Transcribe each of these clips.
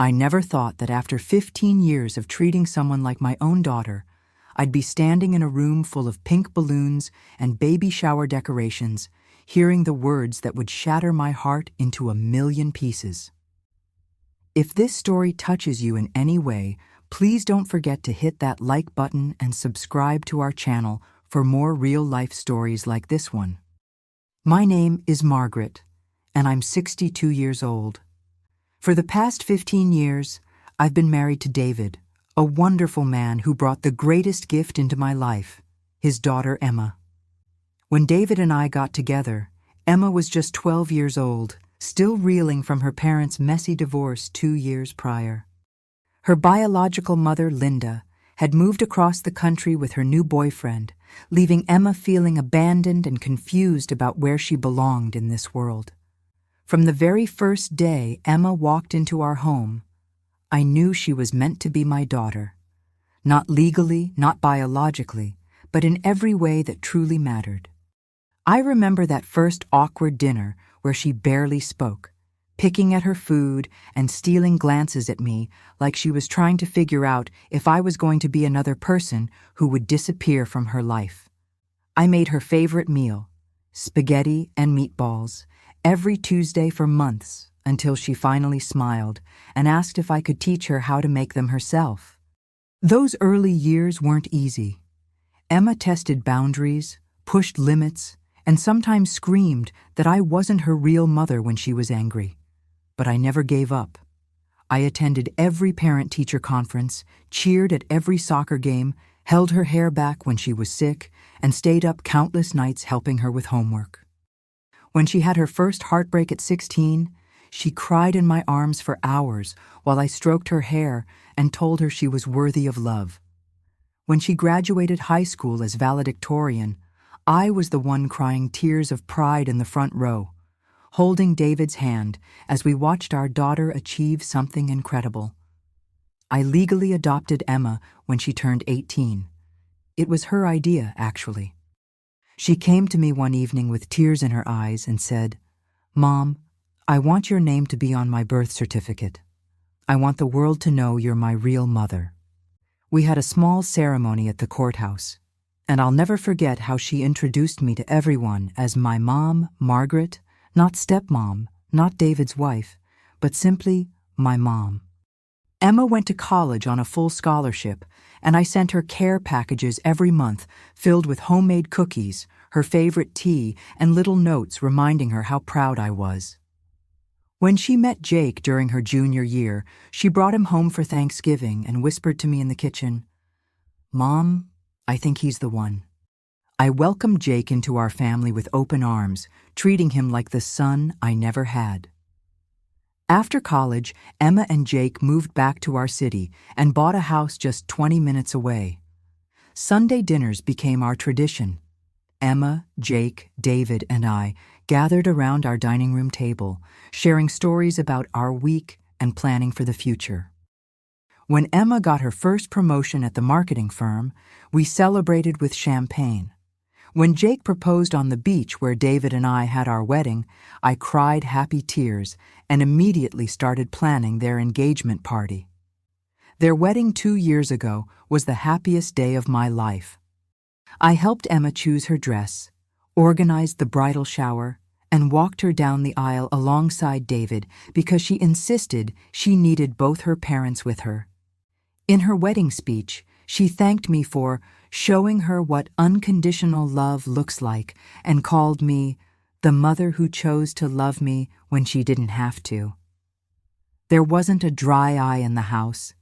I never thought that after 15 years of treating someone like my own daughter, I'd be standing in a room full of pink balloons and baby shower decorations, hearing the words that would shatter my heart into a million pieces. If this story touches you in any way, please don't forget to hit that like button and subscribe to our channel for more real-life stories like this one. My name is Margaret, and I'm 62 years old. For the past 15 years, I've been married to David, a wonderful man who brought the greatest gift into my life, his daughter Emma. When David and I got together, Emma was just 12 years old, still reeling from her parents' messy divorce 2 years prior. Her biological mother, Linda, had moved across the country with her new boyfriend, leaving Emma feeling abandoned and confused about where she belonged in this world. From the very first day Emma walked into our home, I knew she was meant to be my daughter. Not legally, not biologically, but in every way that truly mattered. I remember that first awkward dinner where she barely spoke, picking at her food and stealing glances at me like she was trying to figure out if I was going to be another person who would disappear from her life. I made her favorite meal, spaghetti and meatballs, every Tuesday for months until she finally smiled and asked if I could teach her how to make them herself. Those early years weren't easy. Emma tested boundaries, pushed limits, and sometimes screamed that I wasn't her real mother when she was angry. But I never gave up. I attended every parent-teacher conference, cheered at every soccer game, held her hair back when she was sick, and stayed up countless nights helping her with homework. When she had her first heartbreak at 16, she cried in my arms for hours while I stroked her hair and told her she was worthy of love. When she graduated high school as valedictorian, I was the one crying tears of pride in the front row, holding David's hand as we watched our daughter achieve something incredible. I legally adopted Emma when she turned 18. It was her idea, actually. She came to me one evening with tears in her eyes and said, "Mom, I want your name to be on my birth certificate. I want the world to know you're my real mother." We had a small ceremony at the courthouse, and I'll never forget how she introduced me to everyone as my mom, Margaret, not stepmom, not David's wife, but simply my mom. Emma went to college on a full scholarship, and I sent her care packages every month filled with homemade cookies, her favorite tea, and little notes reminding her how proud I was. When she met Jake during her junior year, she brought him home for Thanksgiving and whispered to me in the kitchen, "Mom, I think he's the one." I welcomed Jake into our family with open arms, treating him like the son I never had. After college, Emma and Jake moved back to our city and bought a house just 20 minutes away. Sunday dinners became our tradition. Emma, Jake, David, and I gathered around our dining room table, sharing stories about our week and planning for the future. When Emma got her first promotion at the marketing firm, we celebrated with champagne. When Jake proposed on the beach where David and I had our wedding, I cried happy tears and immediately started planning their engagement party. Their wedding 2 years ago was the happiest day of my life. I helped Emma choose her dress, organized the bridal shower, and walked her down the aisle alongside David because she insisted she needed both her parents with her. In her wedding speech, she thanked me for showing her what unconditional love looks like and called me the mother who chose to love me when she didn't have to. There wasn't a dry eye in the house.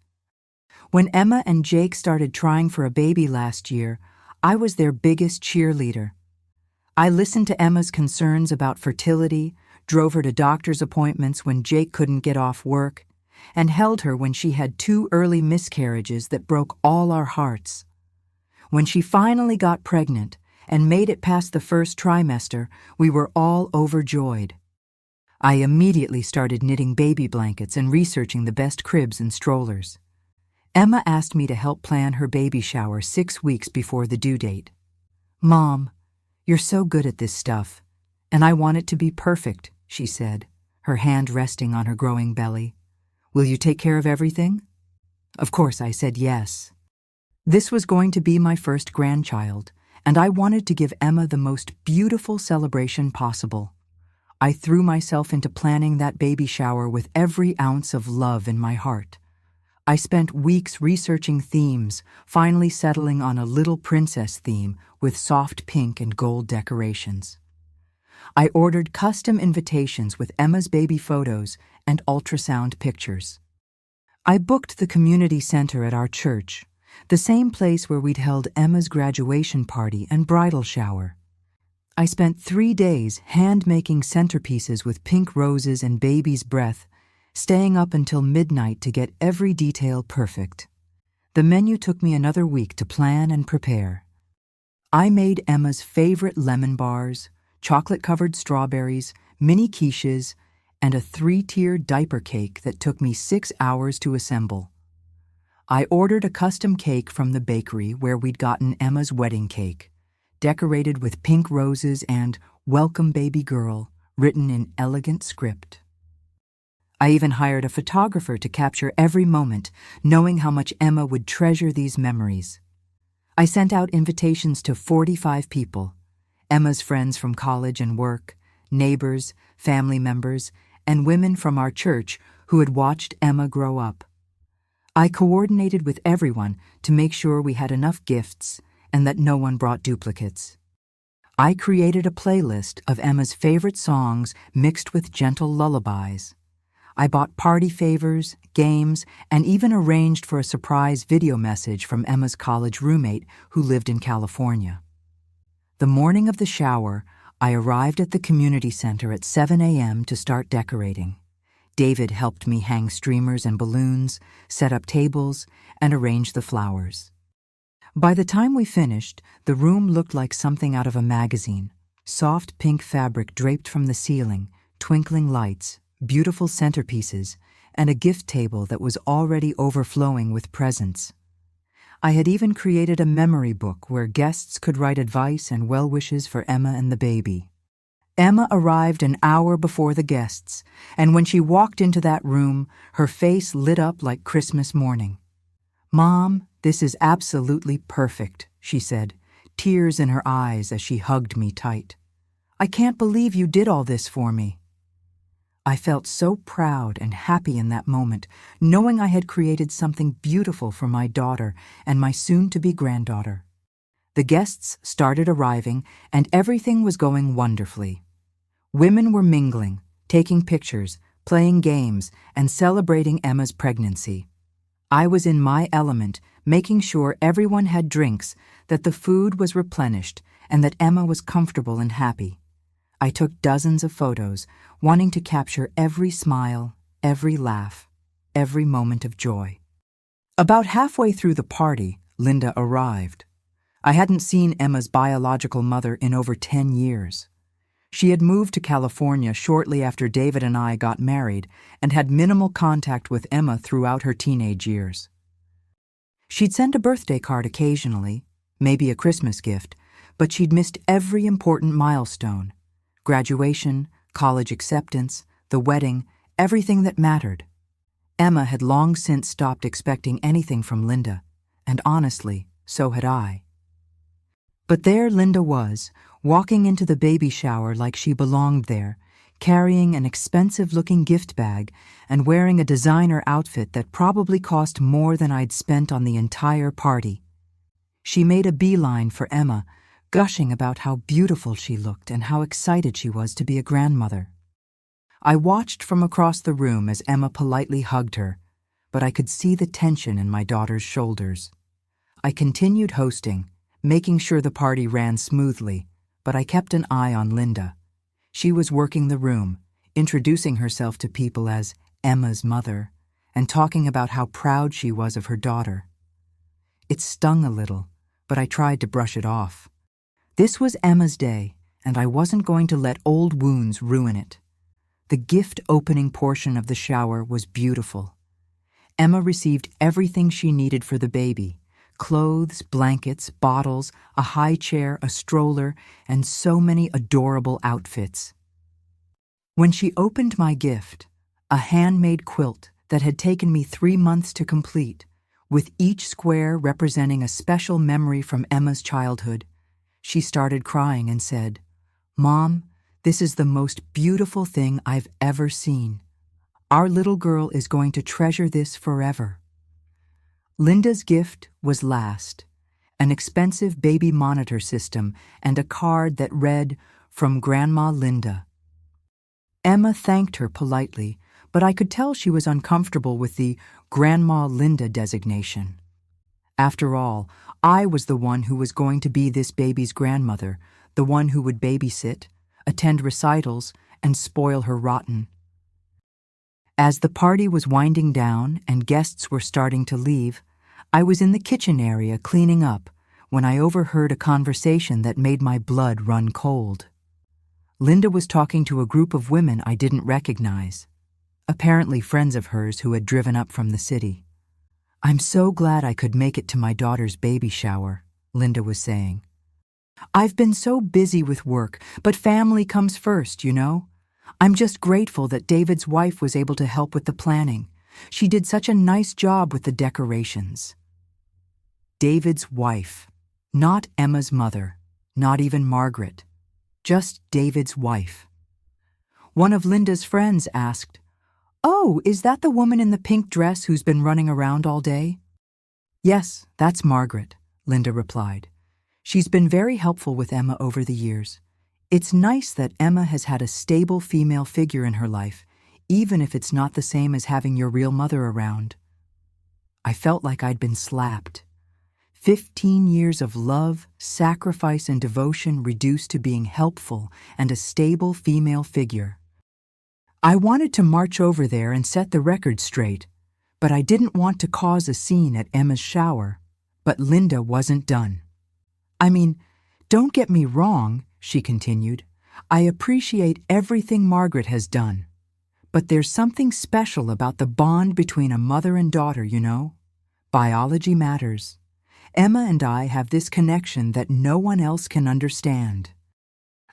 When Emma and Jake started trying for a baby last year, I was their biggest cheerleader. I listened to Emma's concerns about fertility, drove her to doctor's appointments when Jake couldn't get off work, and held her when she had 2 early miscarriages that broke all our hearts. When she finally got pregnant and made it past the first trimester, we were all overjoyed. I immediately started knitting baby blankets and researching the best cribs and strollers. Emma asked me to help plan her baby shower 6 weeks before the due date. "Mom, you're so good at this stuff, and I want it to be perfect," she said, her hand resting on her growing belly. Will you take care of everything? Of course, I said yes. This was going to be my first grandchild, and I wanted to give Emma the most beautiful celebration possible. I threw myself into planning that baby shower with every ounce of love in my heart. I spent weeks researching themes, finally settling on a little princess theme with soft pink and gold decorations. I ordered custom invitations with Emma's baby photos and ultrasound pictures. I booked the community center at our church, the same place where we'd held Emma's graduation party and bridal shower. I spent 3 days hand-making centerpieces with pink roses and baby's breath, staying up until midnight to get every detail perfect. The menu took me another week to plan and prepare. I made Emma's favorite lemon bars, chocolate-covered strawberries, mini quiches, and a 3-tier diaper cake that took me 6 hours to assemble. I ordered a custom cake from the bakery where we'd gotten Emma's wedding cake, decorated with pink roses and "Welcome Baby Girl" written in elegant script. I even hired a photographer to capture every moment, knowing how much Emma would treasure these memories. I sent out invitations to 45 people, Emma's friends from college and work, neighbors, family members, and women from our church who had watched Emma grow up. I coordinated with everyone to make sure we had enough gifts and that no one brought duplicates. I created a playlist of Emma's favorite songs mixed with gentle lullabies. I bought party favors, games, and even arranged for a surprise video message from Emma's college roommate who lived in California. The morning of the shower, I arrived at the community center at 7 a.m. to start decorating. David helped me hang streamers and balloons, set up tables, and arrange the flowers. By the time we finished, the room looked like something out of a magazine. Soft pink fabric draped from the ceiling, twinkling lights, beautiful centerpieces, and a gift table that was already overflowing with presents. I had even created a memory book where guests could write advice and well wishes for Emma and the baby. Emma arrived an hour before the guests, and when she walked into that room, her face lit up like Christmas morning. "Mom, this is absolutely perfect," she said, tears in her eyes as she hugged me tight. "I can't believe you did all this for me." I felt so proud and happy in that moment, knowing I had created something beautiful for my daughter and my soon-to-be granddaughter. The guests started arriving, and everything was going wonderfully. Women were mingling, taking pictures, playing games, and celebrating Emma's pregnancy. I was in my element, making sure everyone had drinks, that the food was replenished, and that Emma was comfortable and happy. I took dozens of photos, wanting to capture every smile, every laugh, every moment of joy. About halfway through the party, Linda arrived. I hadn't seen Emma's biological mother in over 10 years. She had moved to California shortly after David and I got married and had minimal contact with Emma throughout her teenage years. She'd send a birthday card occasionally, maybe a Christmas gift, but she'd missed every important milestone: graduation, college acceptance, the wedding, everything that mattered. Emma had long since stopped expecting anything from Linda, and honestly, so had I. But there Linda was, walking into the baby shower like she belonged there, carrying an expensive-looking gift bag and wearing a designer outfit that probably cost more than I'd spent on the entire party. She made a beeline for Emma, gushing about how beautiful she looked and how excited she was to be a grandmother. I watched from across the room as Emma politely hugged her, but I could see the tension in my daughter's shoulders. I continued hosting, making sure the party ran smoothly, but I kept an eye on Linda. She was working the room, introducing herself to people as Emma's mother, and talking about how proud she was of her daughter. It stung a little, but I tried to brush it off. This was Emma's day, and I wasn't going to let old wounds ruin it. The gift-opening portion of the shower was beautiful. Emma received everything she needed for the baby: clothes, blankets, bottles, a high chair, a stroller, and so many adorable outfits. When she opened my gift, a handmade quilt that had taken me 3 months to complete, with each square representing a special memory from Emma's childhood. She started crying and said, "Mom, this is the most beautiful thing I've ever seen. Our little girl is going to treasure this forever." Linda's gift was last, an expensive baby monitor system and a card that read, "From Grandma Linda." Emma thanked her politely, but I could tell she was uncomfortable with the Grandma Linda designation. After all, I was the one who was going to be this baby's grandmother, the one who would babysit, attend recitals, and spoil her rotten. As the party was winding down and guests were starting to leave, I was in the kitchen area cleaning up when I overheard a conversation that made my blood run cold. Linda was talking to a group of women I didn't recognize, apparently friends of hers who had driven up from the city. "I'm so glad I could make it to my daughter's baby shower," Linda was saying. "I've been so busy with work, but family comes first, you know? I'm just grateful that David's wife was able to help with the planning. She did such a nice job with the decorations." David's wife, not Emma's mother, not even Margaret, just David's wife. One of Linda's friends asked, "Oh, is that the woman in the pink dress who's been running around all day?" "Yes, that's Margaret," Linda replied. "She's been very helpful with Emma over the years. It's nice that Emma has had a stable female figure in her life, even if it's not the same as having your real mother around." I felt like I'd been slapped. 15 years of love, sacrifice, and devotion reduced to being helpful and a stable female figure. I wanted to march over there and set the record straight, but I didn't want to cause a scene at Emma's shower. But Linda wasn't done. "I mean, don't get me wrong," she continued. "I appreciate everything Margaret has done. But there's something special about the bond between a mother and daughter, you know? Biology matters. Emma and I have this connection that no one else can understand.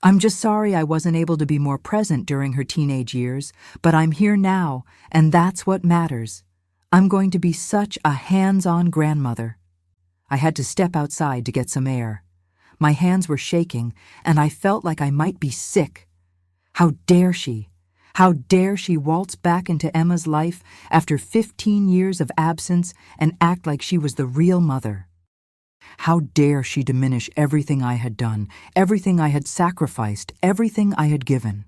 I'm just sorry I wasn't able to be more present during her teenage years, but I'm here now, and that's what matters. I'm going to be such a hands-on grandmother." I had to step outside to get some air. My hands were shaking, and I felt like I might be sick. How dare she? How dare she waltz back into Emma's life after 15 years of absence and act like she was the real mother? How dare she diminish everything I had done, everything I had sacrificed, everything I had given?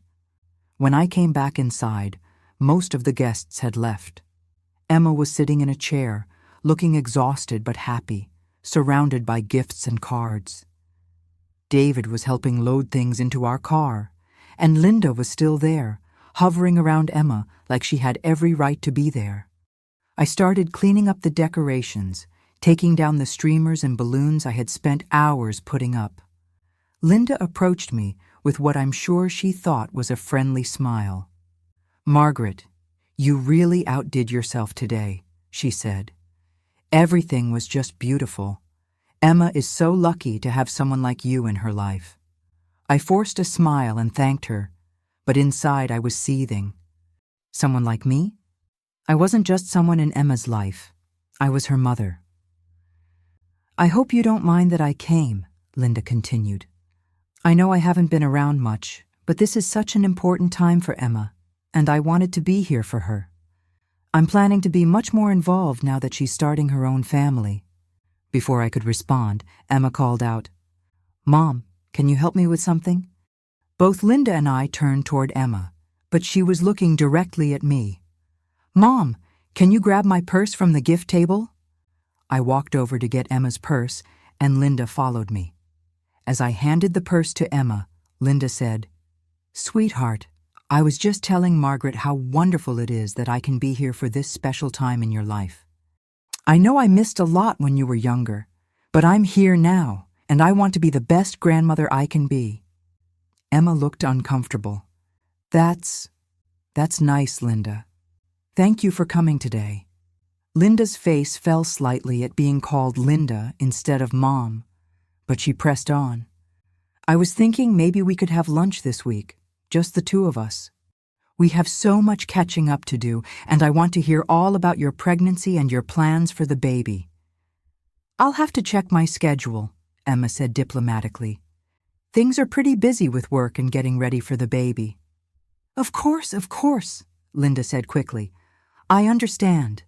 When I came back inside, most of the guests had left. Emma was sitting in a chair, looking exhausted but happy, surrounded by gifts and cards. David was helping load things into our car, and Linda was still there, hovering around Emma like she had every right to be there. I started cleaning up the decorations, taking down the streamers and balloons I had spent hours putting up. Linda approached me with what I'm sure she thought was a friendly smile. "Margaret, you really outdid yourself today," she said. "Everything was just beautiful. Emma is so lucky to have someone like you in her life." I forced a smile and thanked her, but inside I was seething. Someone like me? I wasn't just someone in Emma's life. I was her mother. "I hope you don't mind that I came," Linda continued. "I know I haven't been around much, but this is such an important time for Emma, and I wanted to be here for her. I'm planning to be much more involved now that she's starting her own family." Before I could respond, Emma called out, "Mom, can you help me with something?" Both Linda and I turned toward Emma, but she was looking directly at me. "Mom, can you grab my purse from the gift table?" I walked over to get Emma's purse, and Linda followed me. As I handed the purse to Emma, Linda said, "Sweetheart, I was just telling Margaret how wonderful it is that I can be here for this special time in your life. I know I missed a lot when you were younger, but I'm here now, and I want to be the best grandmother I can be." Emma looked uncomfortable. That's nice, Linda. Thank you for coming today." Linda's face fell slightly at being called Linda instead of Mom, but she pressed on. "I was thinking maybe we could have lunch this week, just the two of us." We have so much catching up to do, and I want to hear all about your pregnancy and your plans for the baby." "I'll have to check my schedule," Emma said diplomatically. "Things are pretty busy with work and getting ready for the baby." Of course," Linda said quickly. "I understand.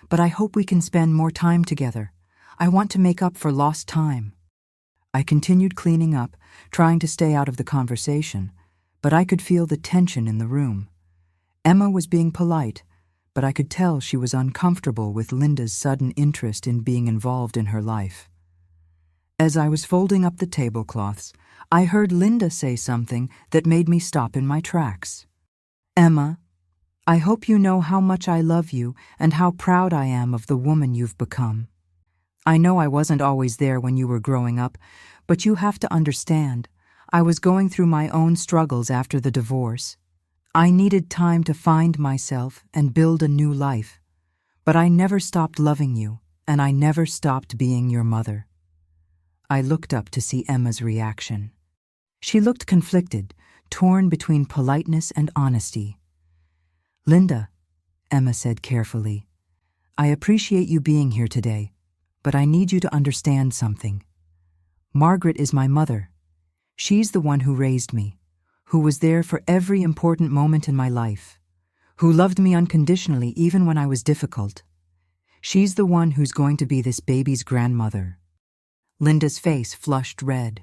But I hope we can spend more time together. I want to make up for lost time." I continued cleaning up, trying to stay out of the conversation, but I could feel the tension in the room. Emma was being polite, but I could tell she was uncomfortable with Linda's sudden interest in being involved in her life. As I was folding up the tablecloths, I heard Linda say something that made me stop in my tracks. "Emma, I hope you know how much I love you and how proud I am of the woman you've become. I know I wasn't always there when you were growing up, but you have to understand, I was going through my own struggles after the divorce. I needed time to find myself and build a new life. But I never stopped loving you, and I never stopped being your mother." I looked up to see Emma's reaction. She looked conflicted, torn between politeness and honesty. "Linda," Emma said carefully, "I appreciate you being here today, but I need you to understand something. Margaret is my mother. She's the one who raised me, who was there for every important moment in my life, who loved me unconditionally even when I was difficult. She's the one who's going to be this baby's grandmother." Linda's face flushed red.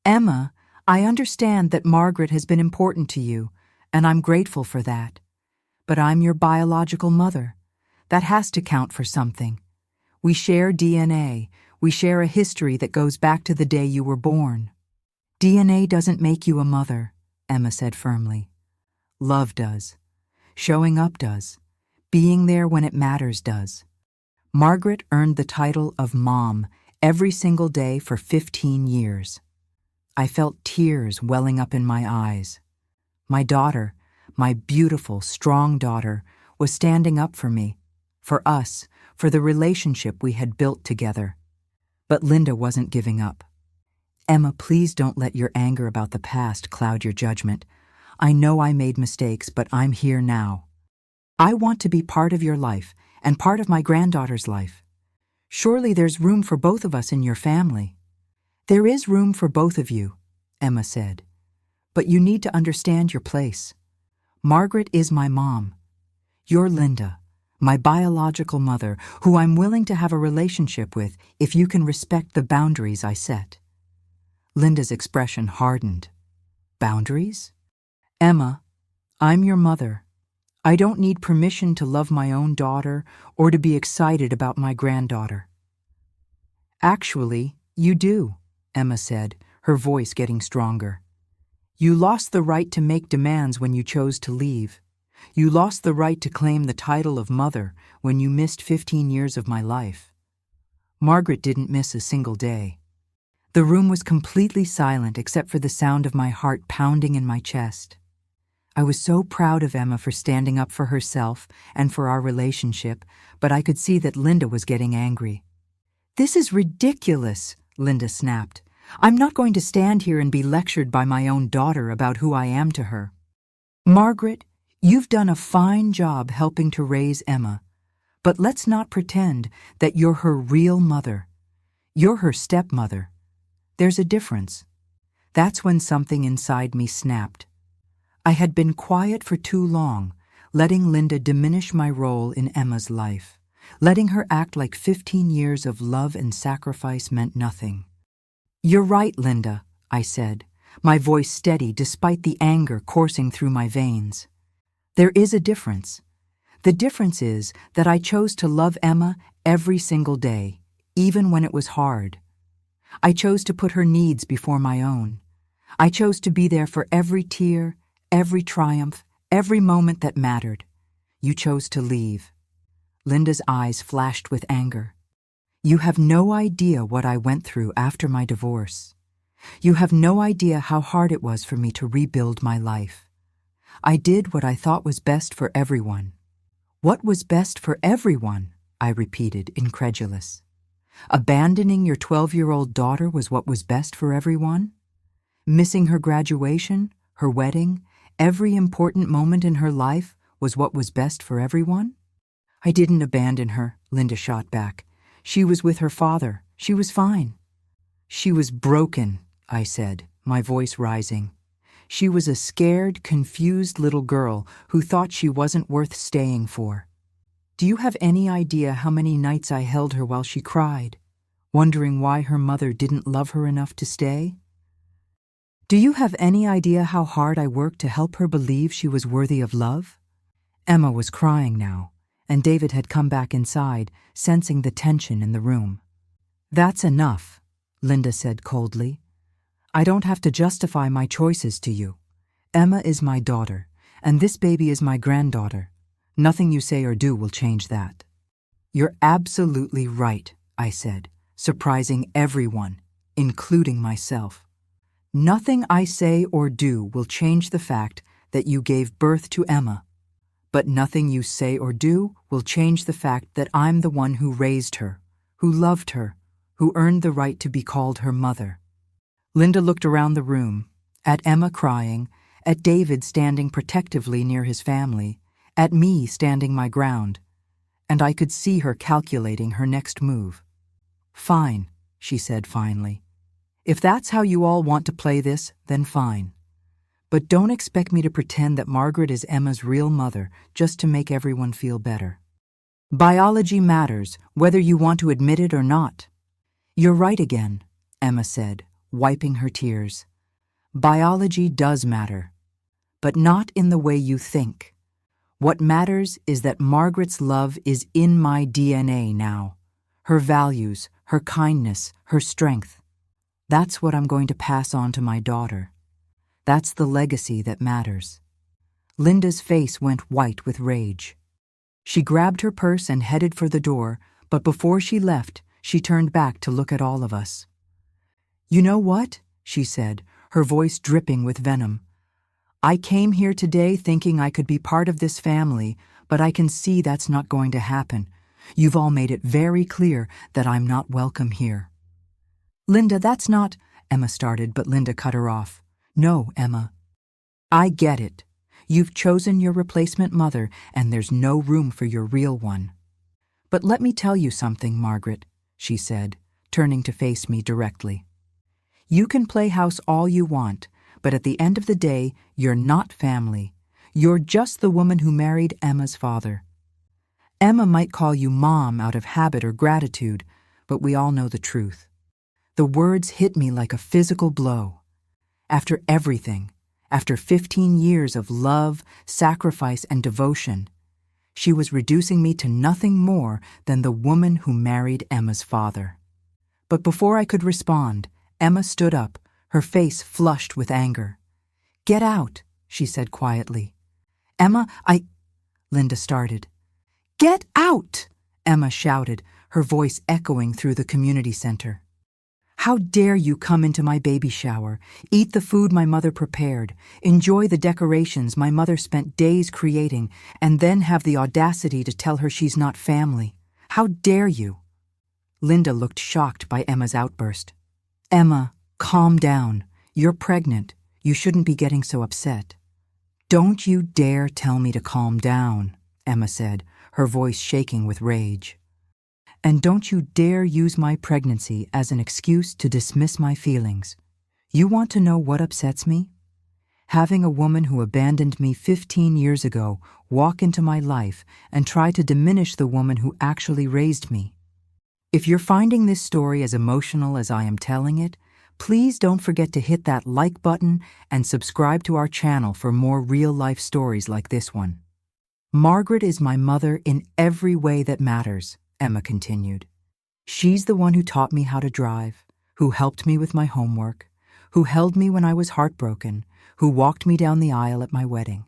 "Emma, I understand that Margaret has been important to you, and I'm grateful for that. But I'm your biological mother. That has to count for something. We share DNA. We share a history that goes back to the day you were born." "DNA doesn't make you a mother," Emma said firmly. "Love does. Showing up does. Being there when it matters does. Margaret earned the title of Mom every single day for 15 years. I felt tears welling up in my eyes. My daughter, my beautiful, strong daughter, was standing up for me, for us, for the relationship we had built together. But Linda wasn't giving up. "Emma, please don't let your anger about the past cloud your judgment. I know I made mistakes, but I'm here now. I want to be part of your life and part of my granddaughter's life. Surely there's room for both of us in your family." "There is room for both of you," Emma said. "But you need to understand your place. Margaret is my mom. You're Linda, my biological mother, who I'm willing to have a relationship with if you can respect the boundaries I set." Linda's expression hardened. "Boundaries? Emma, I'm your mother. I don't need permission to love my own daughter or to be excited about my granddaughter." "Actually, you do," Emma said, her voice getting stronger. "You lost the right to make demands when you chose to leave. You lost the right to claim the title of mother when you missed 15 years of my life. Margaret didn't miss a single day." The room was completely silent except for the sound of my heart pounding in my chest. I was so proud of Emma for standing up for herself and for our relationship, but I could see that Linda was getting angry. "This is ridiculous," Linda snapped. "I'm not going to stand here and be lectured by my own daughter about who I am to her. Margaret, you've done a fine job helping to raise Emma, but let's not pretend that you're her real mother. You're her stepmother. There's a difference." That's when something inside me snapped. I had been quiet for too long, letting Linda diminish my role in Emma's life, letting her act like 15 years of love and sacrifice meant nothing. "You're right, Linda," I said, my voice steady despite the anger coursing through my veins. "There is a difference. The difference is that I chose to love Emma every single day, even when it was hard. I chose to put her needs before my own. I chose to be there for every tear, every triumph, every moment that mattered. You chose to leave." Linda's eyes flashed with anger. "You have no idea what I went through after my divorce. You have no idea how hard it was for me to rebuild my life. I did what I thought was best for everyone." "What was best for everyone?" I repeated, incredulous. "Abandoning your 12-year-old daughter was what was best for everyone? Missing her graduation, her wedding, Every important moment in her life was what was best for everyone? I didn't abandon her, Linda shot back. She was with her father. She was fine. She was broken, I said, my voice rising. She was a scared, confused little girl who thought she wasn't worth staying for. Do you have any idea how many nights I held her while she cried, wondering why her mother didn't love her enough to stay? Do you have any idea how hard I worked to help her believe she was worthy of love? Emma was crying now, and David had come back inside, sensing the tension in the room. That's enough, Linda said coldly. I don't have to justify my choices to you. Emma is my daughter, and this baby is my granddaughter. Nothing you say or do will change that. You're absolutely right, I said, surprising everyone, including myself. Nothing I say or do will change the fact that you gave birth to Emma. But nothing you say or do will change the fact that I'm the one who raised her, who loved her, who earned the right to be called her mother. Linda looked around the room, at Emma crying, at David standing protectively near his family, at me standing my ground, and I could see her calculating her next move. Fine, she said finally. If that's how you all want to play this, then fine. But don't expect me to pretend that Margaret is Emma's real mother just to make everyone feel better. Biology matters, whether you want to admit it or not. You're right again, Emma said, wiping her tears. Biology does matter, but not in the way you think. What matters is that Margaret's love is in my DNA now. Her values, her kindness, her strength. That's what I'm going to pass on to my daughter. That's the legacy that matters. Linda's face went white with rage. She grabbed her purse and headed for the door, but before she left, she turned back to look at all of us. You know what? She said, her voice dripping with venom. I came here today thinking I could be part of this family, but I can see that's not going to happen. You've all made it very clear that I'm not welcome here. Linda, that's not... Emma started, but Linda cut her off. No, Emma. I get it. You've chosen your replacement mother, and there's no room for your real one. But let me tell you something, Margaret, she said, turning to face me directly. You can play house all you want, but at the end of the day, you're not family. You're just the woman who married Emma's father. Emma might call you Mom out of habit or gratitude, but we all know the truth. The words hit me like a physical blow. After everything, after 15 years of love, sacrifice, and devotion, she was reducing me to nothing more than the woman who married Emma's father. But before I could respond, Emma stood up, her face flushed with anger. Get out, she said quietly. Emma, Linda started. Get out, Emma shouted, her voice echoing through the community center. How dare you come into my baby shower, eat the food my mother prepared, enjoy the decorations my mother spent days creating, and then have the audacity to tell her she's not family? How dare you? Linda looked shocked by Emma's outburst. Emma, calm down. You're pregnant. You shouldn't be getting so upset. Don't you dare tell me to calm down, Emma said, her voice shaking with rage. And don't you dare use my pregnancy as an excuse to dismiss my feelings. You want to know what upsets me? Having a woman who abandoned me 15 years ago walk into my life and try to diminish the woman who actually raised me. If you're finding this story as emotional as I am telling it, please don't forget to hit that like button and subscribe to our channel for more real-life stories like this one. Margaret is my mother in every way that matters, Emma continued. She's the one who taught me how to drive, who helped me with my homework, who held me when I was heartbroken, who walked me down the aisle at my wedding.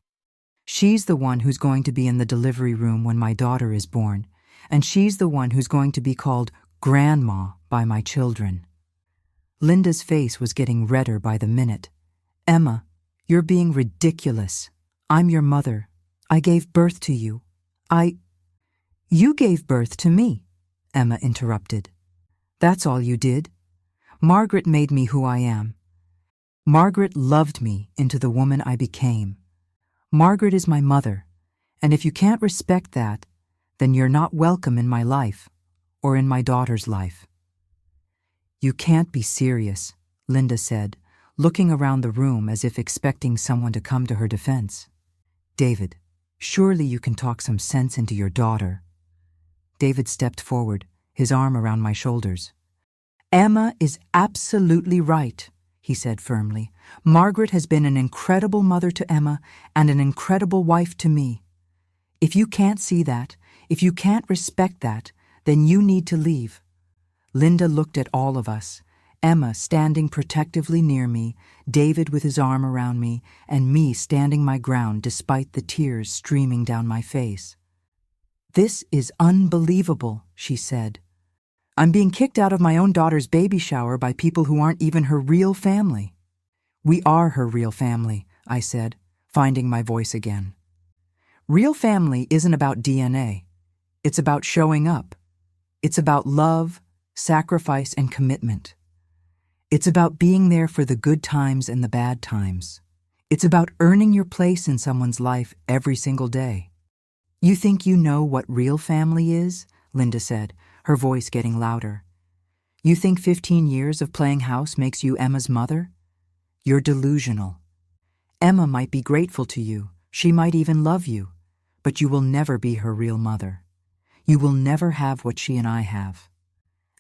She's the one who's going to be in the delivery room when my daughter is born, and she's the one who's going to be called Grandma by my children. Linda's face was getting redder by the minute. Emma, you're being ridiculous. I'm your mother. I gave birth to you. You gave birth to me, Emma interrupted. That's all you did. Margaret made me who I am. Margaret loved me into the woman I became. Margaret is my mother, and if you can't respect that, then you're not welcome in my life or in my daughter's life." "You can't be serious," Linda said, looking around the room as if expecting someone to come to her defense. "David, surely you can talk some sense into your daughter." David stepped forward, his arm around my shoulders. "Emma is absolutely right," he said firmly. "Margaret has been an incredible mother to Emma and an incredible wife to me. If you can't see that, if you can't respect that, then you need to leave." Linda looked at all of us, Emma standing protectively near me, David with his arm around me, and me standing my ground despite the tears streaming down my face. "This is unbelievable," she said. "I'm being kicked out of my own daughter's baby shower by people who aren't even her real family." "We are her real family," I said, finding my voice again. "Real family isn't about DNA. It's about showing up. It's about love, sacrifice, and commitment. It's about being there for the good times and the bad times. It's about earning your place in someone's life every single day." "You think you know what real family is?" Linda said, her voice getting louder. "You think 15 years of playing house makes you Emma's mother? You're delusional. Emma might be grateful to you, she might even love you, but you will never be her real mother. You will never have what she and I have."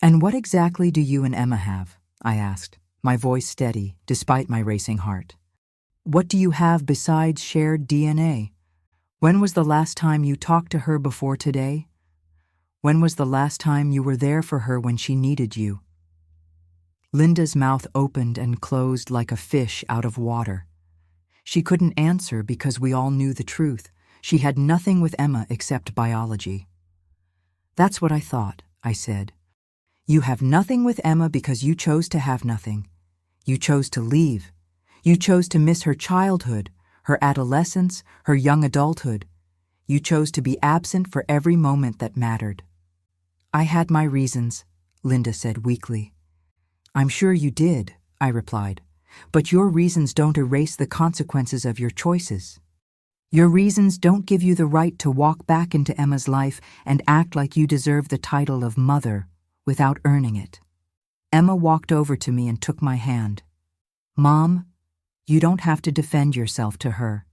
"And what exactly do you and Emma have?" I asked, my voice steady despite my racing heart. "What do you have besides shared DNA? When was the last time you talked to her before today? When was the last time you were there for her when she needed you?" Linda's mouth opened and closed like a fish out of water. She couldn't answer because we all knew the truth. She had nothing with Emma except biology. "That's what I thought," I said. "You have nothing with Emma because you chose to have nothing. You chose to leave. You chose to miss her childhood, her adolescence, her young adulthood. You chose to be absent for every moment that mattered." "I had my reasons," Linda said weakly. "I'm sure you did," I replied, "but your reasons don't erase the consequences of your choices. Your reasons don't give you the right to walk back into Emma's life and act like you deserve the title of mother without earning it." Emma walked over to me and took my hand. "Mom, you don't have to defend yourself to her.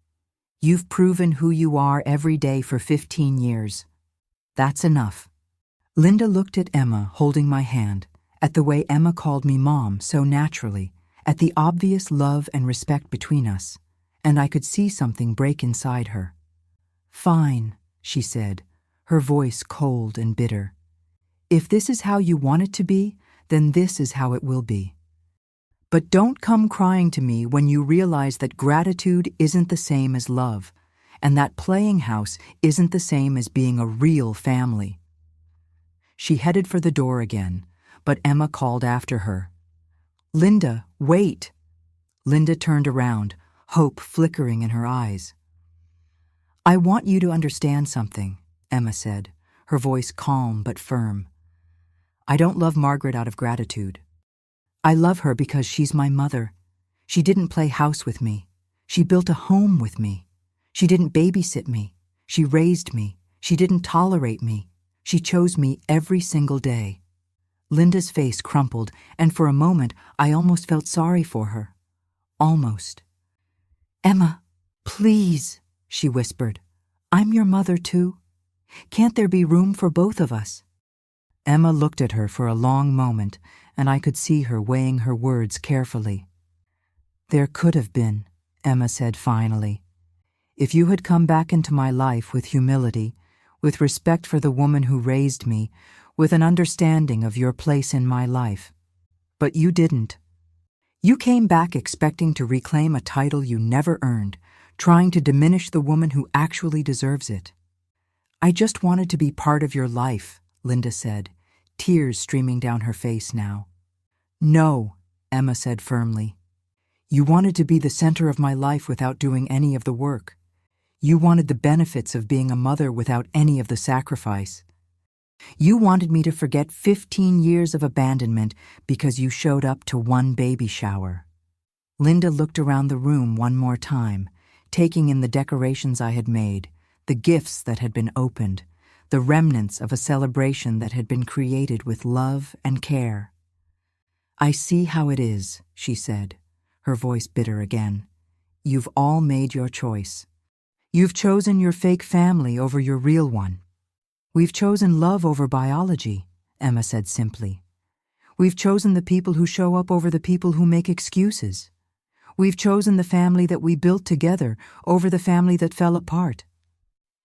You've proven who you are every day for 15 years. That's enough." Linda looked at Emma holding my hand, at the way Emma called me Mom so naturally, at the obvious love and respect between us, and I could see something break inside her. "Fine," she said, her voice cold and bitter. "If this is how you want it to be, then this is how it will be. But don't come crying to me when you realize that gratitude isn't the same as love, and that playing house isn't the same as being a real family." She headed for the door again, but Emma called after her. "Linda, wait!" Linda turned around, hope flickering in her eyes. "I want you to understand something," Emma said, her voice calm but firm. "I don't love Margaret out of gratitude. I love her because she's my mother. She didn't play house with me. She built a home with me. She didn't babysit me. She raised me. She didn't tolerate me. She chose me every single day." Linda's face crumpled, and for a moment I almost felt sorry for her. Almost. "Emma, please," she whispered. "I'm your mother too. Can't there be room for both of us?" Emma looked at her for a long moment, and I could see her weighing her words carefully. "There could have been," Emma said finally, "if you had come back into my life with humility, with respect for the woman who raised me, with an understanding of your place in my life. But you didn't. You came back expecting to reclaim a title you never earned, trying to diminish the woman who actually deserves it." "I just wanted to be part of your life," Linda said, tears streaming down her face now. "No," Emma said firmly. "You wanted to be the center of my life without doing any of the work. You wanted the benefits of being a mother without any of the sacrifice. You wanted me to forget 15 years of abandonment because you showed up to one baby shower." Linda looked around the room one more time, taking in the decorations I had made, the gifts that had been opened, the remnants of a celebration that had been created with love and care. "I see how it is," she said, her voice bitter again. "You've all made your choice. You've chosen your fake family over your real one." "We've chosen love over biology," Emma said simply. "We've chosen the people who show up over the people who make excuses. We've chosen the family that we built together over the family that fell apart."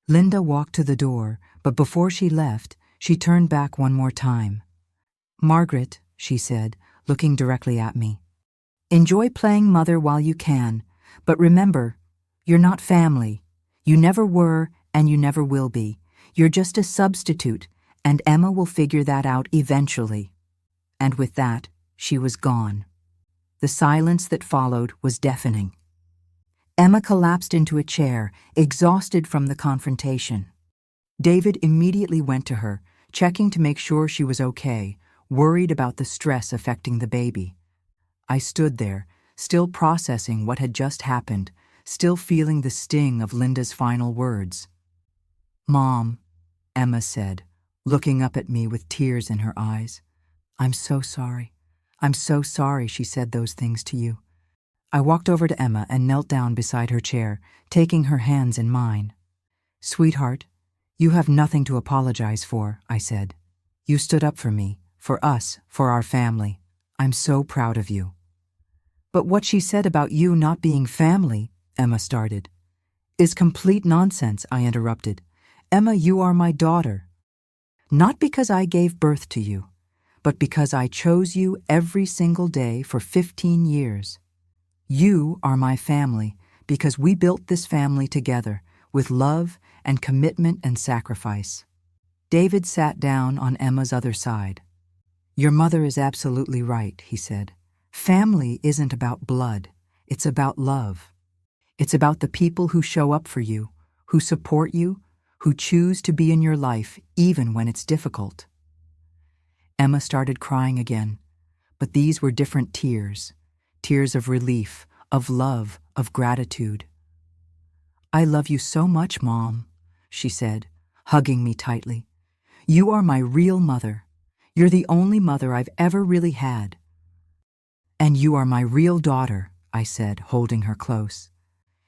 Linda walked to the door, but before she left, she turned back one more time. "Margaret," she said, looking directly at me, "enjoy playing mother while you can, but remember, you're not family. You never were, and you never will be. You're just a substitute, and Emma will figure that out eventually." And with that, she was gone. The silence that followed was deafening. Emma collapsed into a chair, exhausted from the confrontation. David immediately went to her, checking to make sure she was okay, worried about the stress affecting the baby. I stood there, still processing what had just happened, still feeling the sting of Linda's final words. "Mom," Emma said, looking up at me with tears in her eyes. "I'm so sorry. I'm so sorry she said those things to you." I walked over to Emma and knelt down beside her chair, taking her hands in mine. "Sweetheart, you have nothing to apologize for," I said. "You stood up for me, for us, for our family. I'm so proud of you." "But what she said about you not being family," Emma started. "Is complete nonsense," I interrupted. "Emma, you are my daughter. Not because I gave birth to you, but because I chose you every single day for 15 years. You are my family because we built this family together with love and commitment and sacrifice." David sat down on Emma's other side. "Your mother is absolutely right," he said. "Family isn't about blood. It's about love. It's about the people who show up for you, who support you, who choose to be in your life even when it's difficult." Emma started crying again, but these were different tears. Tears of relief, of love, of gratitude. "I love you so much, Mom," she said, hugging me tightly. "You are my real mother. You're the only mother I've ever really had." "And you are my real daughter," I said, holding her close.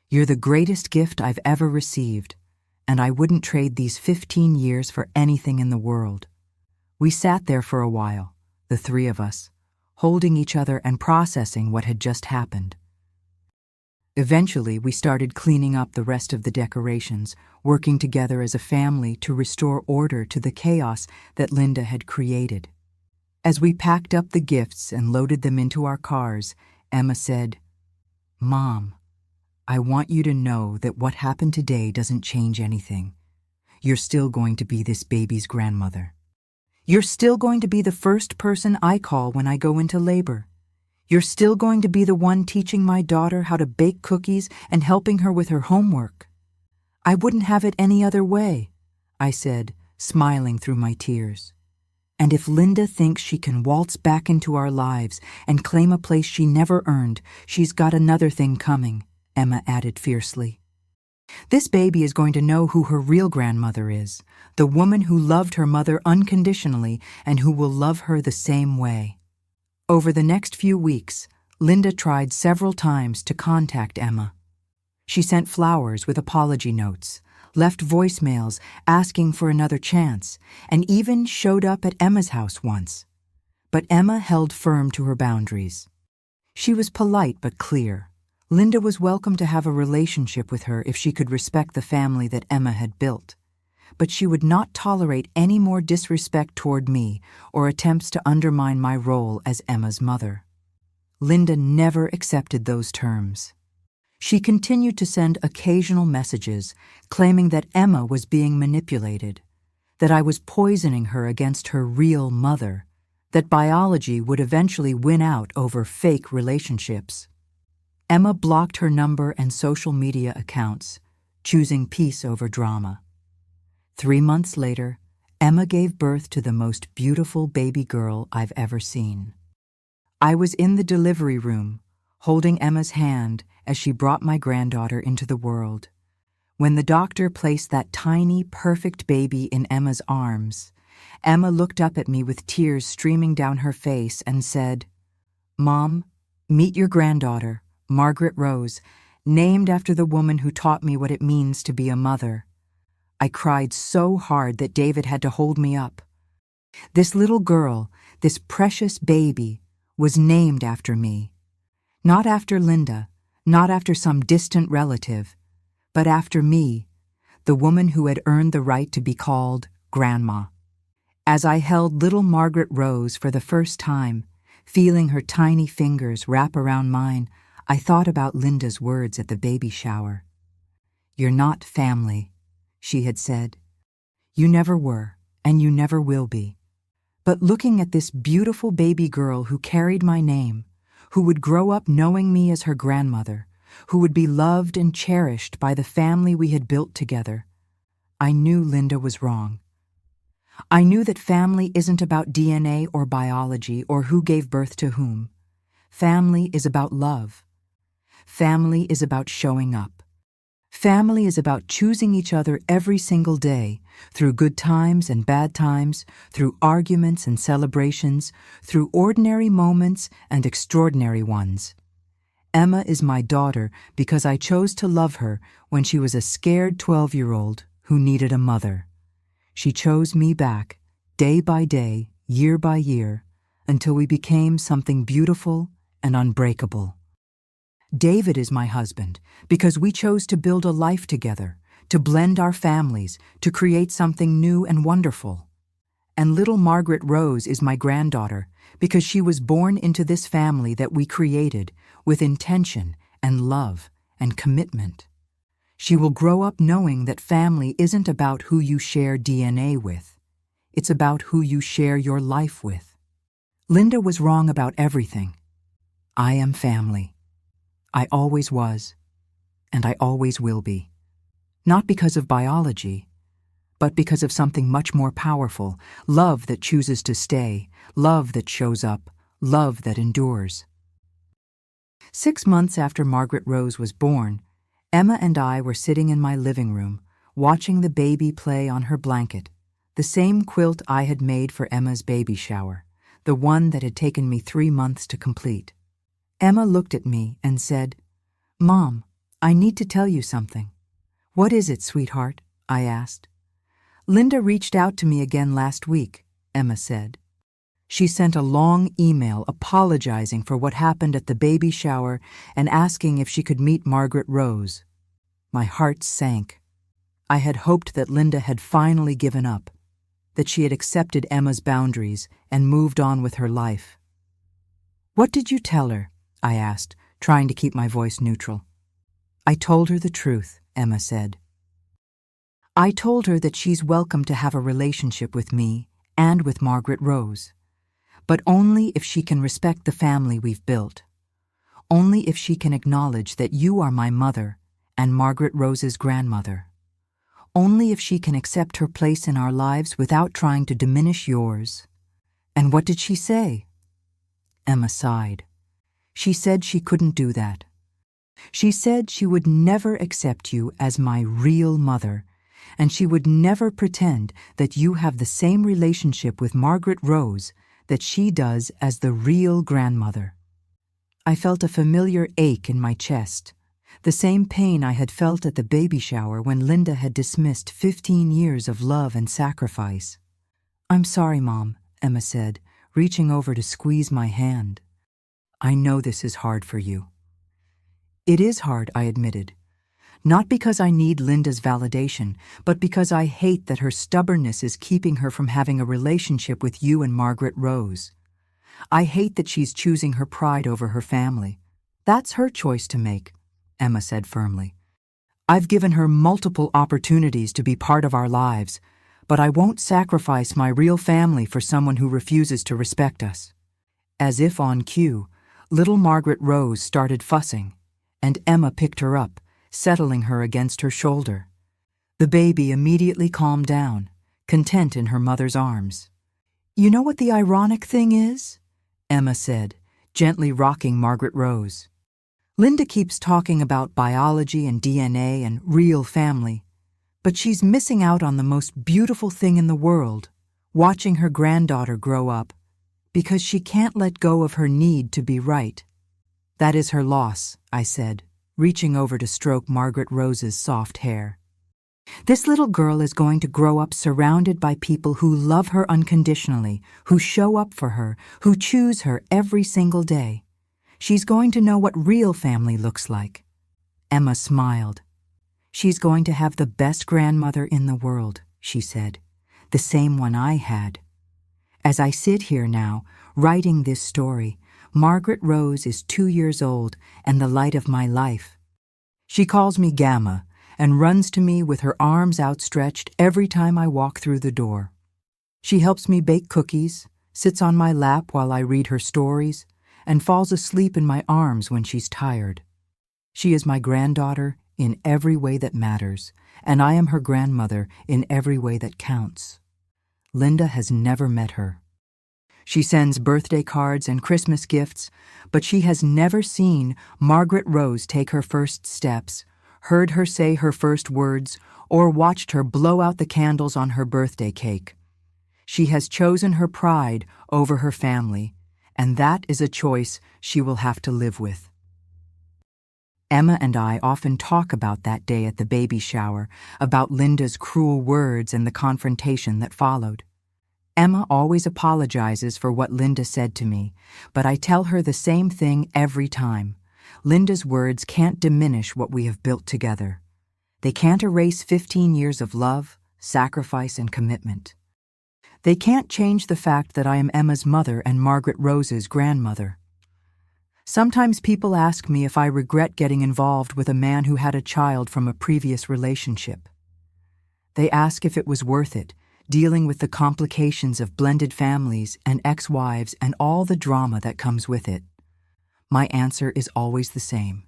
"You're the greatest gift I've ever received, and I wouldn't trade these 15 years for anything in the world." We sat there for a while, the three of us, holding each other and processing what had just happened. Eventually, we started cleaning up the rest of the decorations, working together as a family to restore order to the chaos that Linda had created. As we packed up the gifts and loaded them into our cars, Emma said, "Mom, I want you to know that what happened today doesn't change anything. You're still going to be this baby's grandmother. You're still going to be the first person I call when I go into labor. You're still going to be the one teaching my daughter how to bake cookies and helping her with her homework. I wouldn't have it any other way," I said, smiling through my tears. "And if Linda thinks she can waltz back into our lives and claim a place she never earned, she's got another thing coming," Emma added fiercely. "This baby is going to know who her real grandmother is, the woman who loved her mother unconditionally and who will love her the same way." Over the next few weeks, Linda tried several times to contact Emma. She sent flowers with apology notes, left voicemails asking for another chance, and even showed up at Emma's house once. But Emma held firm to her boundaries. She was polite but clear. Linda was welcome to have a relationship with her if she could respect the family that Emma had built. But she would not tolerate any more disrespect toward me or attempts to undermine my role as Emma's mother. Linda never accepted those terms. She continued to send occasional messages claiming that Emma was being manipulated, that I was poisoning her against her real mother, that biology would eventually win out over fake relationships. Emma blocked her number and social media accounts, choosing peace over drama. 3 months later, Emma gave birth to the most beautiful baby girl I've ever seen. I was in the delivery room, holding Emma's hand as she brought my granddaughter into the world. When the doctor placed that tiny, perfect baby in Emma's arms, Emma looked up at me with tears streaming down her face and said, "Mom, meet your granddaughter, Margaret Rose, named after the woman who taught me what it means to be a mother." I cried so hard that David had to hold me up. This little girl, this precious baby, was named after me. Not after Linda, not after some distant relative, but after me, the woman who had earned the right to be called Grandma. As I held little Margaret Rose for the first time, feeling her tiny fingers wrap around mine, I thought about Linda's words at the baby shower. "You're not family," she had said. "You never were, and you never will be." But looking at this beautiful baby girl who carried my name, who would grow up knowing me as her grandmother, who would be loved and cherished by the family we had built together, I knew Linda was wrong. I knew that family isn't about DNA or biology or who gave birth to whom. Family is about love. Family is about showing up. Family is about choosing each other every single day, through good times and bad times, through arguments and celebrations, through ordinary moments and extraordinary ones. Emma is my daughter because I chose to love her when she was a scared 12-year-old who needed a mother. She chose me back, day by day, year by year, until we became something beautiful and unbreakable. David is my husband because we chose to build a life together, to blend our families, to create something new and wonderful. And little Margaret Rose is my granddaughter because she was born into this family that we created with intention and love and commitment. She will grow up knowing that family isn't about who you share DNA with. It's about who you share your life with. Linda was wrong about everything. I am family. I always was, and I always will be. Not because of biology, but because of something much more powerful, love that chooses to stay, love that shows up, love that endures. 6 months after Margaret Rose was born, Emma and I were sitting in my living room, watching the baby play on her blanket, the same quilt I had made for Emma's baby shower, the one that had taken me 3 months to complete. Emma looked at me and said, "Mom, I need to tell you something." "What is it, sweetheart?" I asked. "Linda reached out to me again last week," Emma said. She sent a long email apologizing for what happened at the baby shower and asking if she could meet Margaret Rose. My heart sank. I had hoped that Linda had finally given up, that she had accepted Emma's boundaries and moved on with her life. "What did you tell her?" I asked, trying to keep my voice neutral. "I told her the truth," Emma said. "I told her that she's welcome to have a relationship with me and with Margaret Rose, but only if she can respect the family we've built. Only if she can acknowledge that you are my mother and Margaret Rose's grandmother. Only if she can accept her place in our lives without trying to diminish yours." "And what did she say?" Emma sighed. "She said she couldn't do that. She said she would never accept you as my real mother, and she would never pretend that you have the same relationship with Margaret Rose that she does as the real grandmother." I felt a familiar ache in my chest, the same pain I had felt at the baby shower when Linda had dismissed 15 years of love and sacrifice. "I'm sorry, Mom," Emma said, reaching over to squeeze my hand. "I know this is hard for you." "It is hard," I admitted. "Not because I need Linda's validation, but because I hate that her stubbornness is keeping her from having a relationship with you and Margaret Rose. I hate that she's choosing her pride over her family. That's her choice to make," Emma said firmly. "I've given her multiple opportunities to be part of our lives, but I won't sacrifice my real family for someone who refuses to respect us." As if on cue, little Margaret Rose started fussing, and Emma picked her up, settling her against her shoulder. The baby immediately calmed down, content in her mother's arms. "You know what the ironic thing is?" Emma said, gently rocking Margaret Rose. Linda keeps talking about biology and DNA and real family, but she's missing out on the most beautiful thing in the world, watching her granddaughter grow up, because she can't let go of her need to be right. That is her loss, I said, reaching over to stroke Margaret Rose's soft hair. This little girl is going to grow up surrounded by people who love her unconditionally, who show up for her, who choose her every single day. She's going to know what real family looks like. Emma smiled. She's going to have the best grandmother in the world, she said, the same one I had. As I sit here now, writing this story, Margaret Rose is 2 years old and the light of my life. She calls me Gamma and runs to me with her arms outstretched every time I walk through the door. She helps me bake cookies, sits on my lap while I read her stories, and falls asleep in my arms when she's tired. She is my granddaughter in every way that matters, and I am her grandmother in every way that counts. Linda has never met her. She sends birthday cards and Christmas gifts, but she has never seen Margaret Rose take her first steps, heard her say her first words, or watched her blow out the candles on her birthday cake. She has chosen her pride over her family, and that is a choice she will have to live with. Emma and I often talk about that day at the baby shower, about Linda's cruel words and the confrontation that followed. Emma always apologizes for what Linda said to me, but I tell her the same thing every time. Linda's words can't diminish what we have built together. They can't erase 15 years of love, sacrifice, and commitment. They can't change the fact that I am Emma's mother and Margaret Rose's grandmother. Sometimes people ask me if I regret getting involved with a man who had a child from a previous relationship. They ask if it was worth it, dealing with the complications of blended families and ex-wives and all the drama that comes with it. My answer is always the same.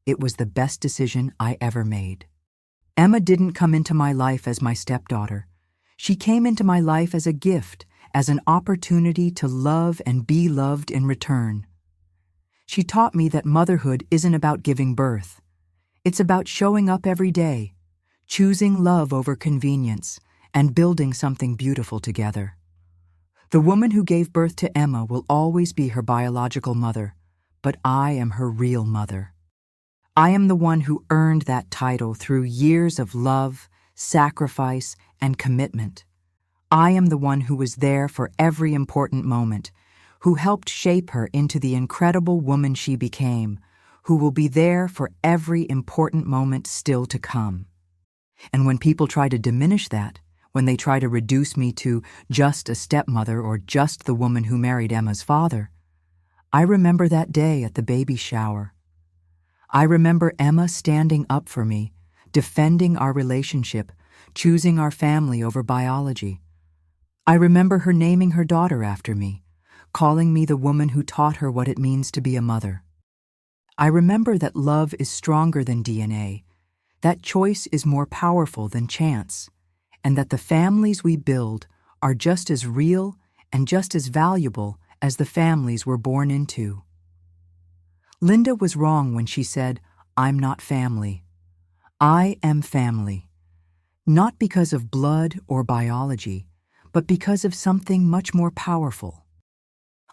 It was the best decision I ever made. Emma didn't come into my life as my stepdaughter. She came into my life as a gift, as an opportunity to love and be loved in return. She taught me that motherhood isn't about giving birth. It's about showing up every day, choosing love over convenience, and building something beautiful together. The woman who gave birth to Emma will always be her biological mother, but I am her real mother. I am the one who earned that title through years of love, sacrifice, and commitment. I am the one who was there for every important moment, who helped shape her into the incredible woman she became, who will be there for every important moment still to come. And when people try to diminish that, when they try to reduce me to just a stepmother or just the woman who married Emma's father, I remember that day at the baby shower. I remember Emma standing up for me, defending our relationship, choosing our family over biology. I remember her naming her daughter after me, calling me the woman who taught her what it means to be a mother. I remember that love is stronger than DNA, that choice is more powerful than chance, and that the families we build are just as real and just as valuable as the families we're born into. Linda was wrong when she said, "I'm not family." I am family, not because of blood or biology, but because of something much more powerful.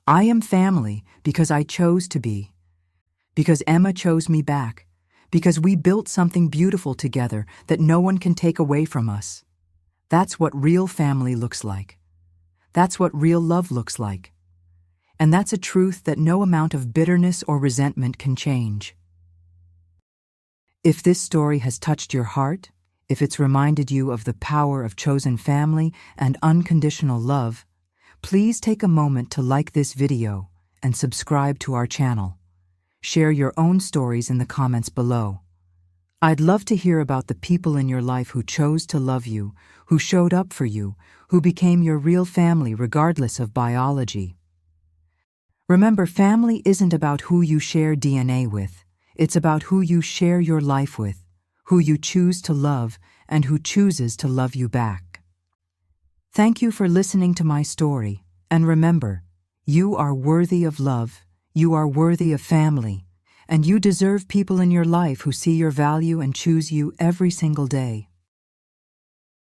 I am family because I chose to be, because Emma chose me back, because we built something beautiful together that no one can take away from us. That's what real family looks like. That's what real love looks like. And that's a truth that no amount of bitterness or resentment can change. If this story has touched your heart, if it's reminded you of the power of chosen family and unconditional love, please take a moment to like this video and subscribe to our channel. Share your own stories in the comments below. I'd love to hear about the people in your life who chose to love you, who showed up for you, who became your real family regardless of biology. Remember, family isn't about who you share DNA with. It's about who you share your life with, who you choose to love, and who chooses to love you back. Thank you for listening to my story, and remember, you are worthy of love, you are worthy of family, And you deserve people in your life who see your value and choose you every single day.